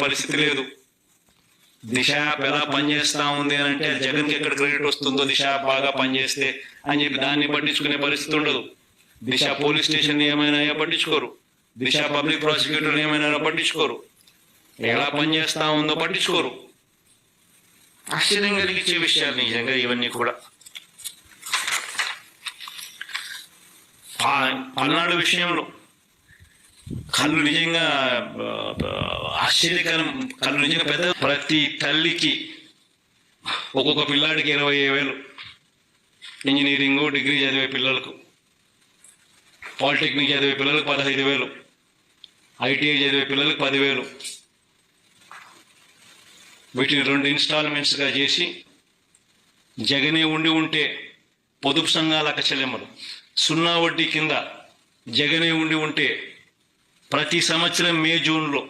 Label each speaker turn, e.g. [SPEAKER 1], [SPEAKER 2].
[SPEAKER 1] పరిస్థితి లేదు. దిశ యాప్ ఎలా పనిచేస్తా ఉంది అని అంటే జగన్కి ఎక్కడ క్రెడిట్ వస్తుందో దిశ బాగా పనిచేస్తే అని చెప్పి దాన్ని పట్టించుకునే పరిస్థితి ఉండదు. దిశ పోలీస్ స్టేషన్ ఏమైనా పట్టించుకోరు, దిశ పబ్లిక్ ప్రాసిక్యూటర్ ఏమైనా పట్టించుకోరు, ఎలా పనిచేస్తా ఉందో పట్టించుకోరు. ఆశ్చర్యం కలిగించే విషయాలు నిజంగా ఇవన్నీ కూడా. పల్నాడు విషయంలో కళ్ళు నిజంగా ఆశ్చర్యకరం, కళ్ళు నిజంగా పెద్ద. ప్రతి తల్లికి ఒక్కొక్క పిల్లాడికి 20,000, ఇంజనీరింగ్ డిగ్రీ చదివే పిల్లలకు, పాలిటెక్నిక్ చదివే పిల్లలకు 15,000, ఐటీఐ చదివే పిల్లలకు 10,000. వీటిని 2 ఇన్స్టాల్మెంట్స్గా చేసి జగనే ఉంటే పొదుపు సంఘాల అక్కచెల్లెమ్మలు 0 వడ్డీ కింద జగనే ఉంటే ప్రతి సంవత్సరం మే జూన్లో